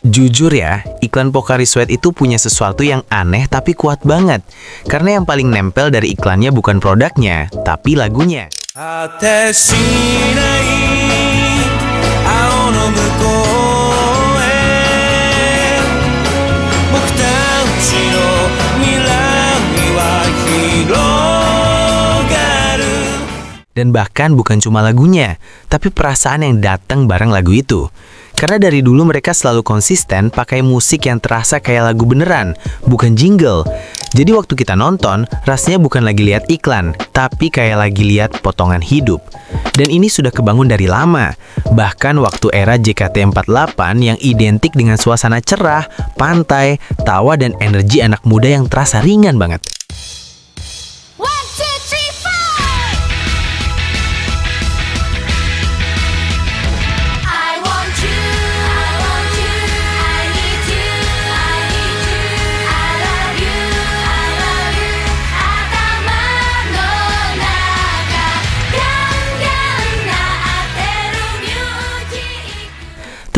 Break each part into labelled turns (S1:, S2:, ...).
S1: Jujur ya, iklan Pocari Sweat itu punya sesuatu yang aneh tapi kuat banget. Karena yang paling nempel dari iklannya bukan produknya, tapi lagunya.
S2: 果てしない青の向こうへ僕たちの未来は広がる
S1: Dan bahkan bukan cuma lagunya, tapi perasaan yang datang bareng lagu itu. Karena dari dulu mereka selalu konsisten pakai musik yang terasa kayak lagu beneran, bukan jingle. Jadi waktu kita nonton, rasanya bukan lagi lihat iklan, tapi kayak lagi lihat potongan hidup. Dan ini sudah kebangun dari lama. Bahkan waktu era JKT48 yang identik dengan suasana cerah, pantai, tawa, dan energi anak muda yang terasa ringan banget.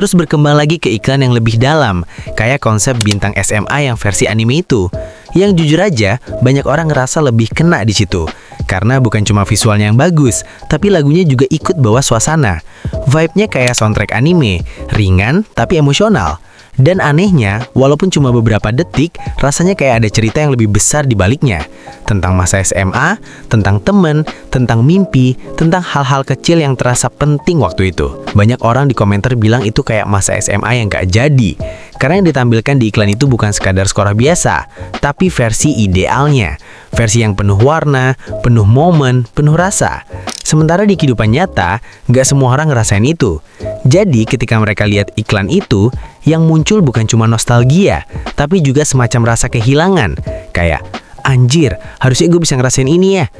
S1: Terus berkembang lagi ke iklan yang lebih dalam, kayak konsep bintang SMA yang versi anime itu. Yang jujur aja, banyak orang ngerasa lebih kena di situ. Karena bukan cuma visualnya yang bagus, tapi lagunya juga ikut bawa suasana. Vibe-nya kayak soundtrack anime, ringan tapi emosional. Dan anehnya, walaupun cuma beberapa detik, rasanya kayak ada cerita yang lebih besar di baliknya. Tentang masa SMA, tentang temen, tentang mimpi, tentang hal-hal kecil yang terasa penting waktu itu. Banyak orang di komentar bilang itu kayak masa SMA yang gak jadi. Karena yang ditampilkan di iklan itu bukan sekadar skor biasa, tapi versi idealnya. Versi yang penuh warna, penuh momen, penuh rasa. Sementara di kehidupan nyata, gak semua orang ngerasain itu. Jadi ketika mereka lihat iklan itu, yang muncul bukan cuma nostalgia, tapi juga semacam rasa kehilangan. Kayak, anjir, harusnya gue bisa ngerasain ini ya.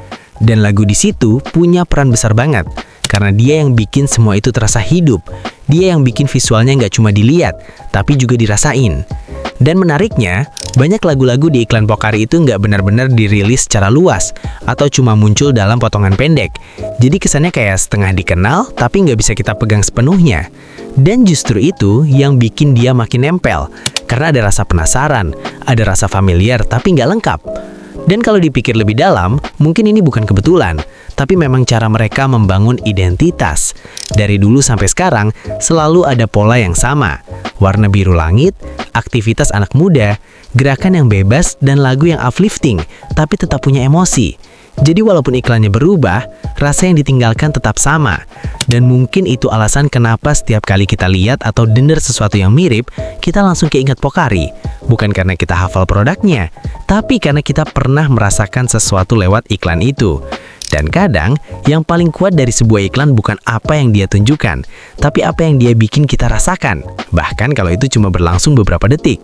S1: Dan lagu di situ punya peran besar banget. Karena dia yang bikin semua itu terasa hidup. Dia yang bikin visualnya nggak cuma dilihat, tapi juga dirasain. Dan menariknya, banyak lagu-lagu di iklan Pocari itu nggak benar-benar dirilis secara luas, atau cuma muncul dalam potongan pendek. Jadi kesannya kayak setengah dikenal, tapi nggak bisa kita pegang sepenuhnya. Dan justru itu yang bikin dia makin nempel, karena ada rasa penasaran, ada rasa familiar tapi nggak lengkap. Dan kalau dipikir lebih dalam, mungkin ini bukan kebetulan, tapi memang cara mereka membangun identitas. Dari dulu sampai sekarang, selalu ada pola yang sama. Warna biru langit, aktivitas anak muda, gerakan yang bebas, dan lagu yang uplifting, tapi tetap punya emosi. Jadi walaupun iklannya berubah, rasa yang ditinggalkan tetap sama. Dan mungkin itu alasan kenapa setiap kali kita lihat atau dengar sesuatu yang mirip, kita langsung keingat Pocari. Bukan karena kita hafal produknya, tapi karena kita pernah merasakan sesuatu lewat iklan itu. Dan kadang, yang paling kuat dari sebuah iklan bukan apa yang dia tunjukkan, tapi apa yang dia bikin kita rasakan. Bahkan kalau itu cuma berlangsung beberapa detik.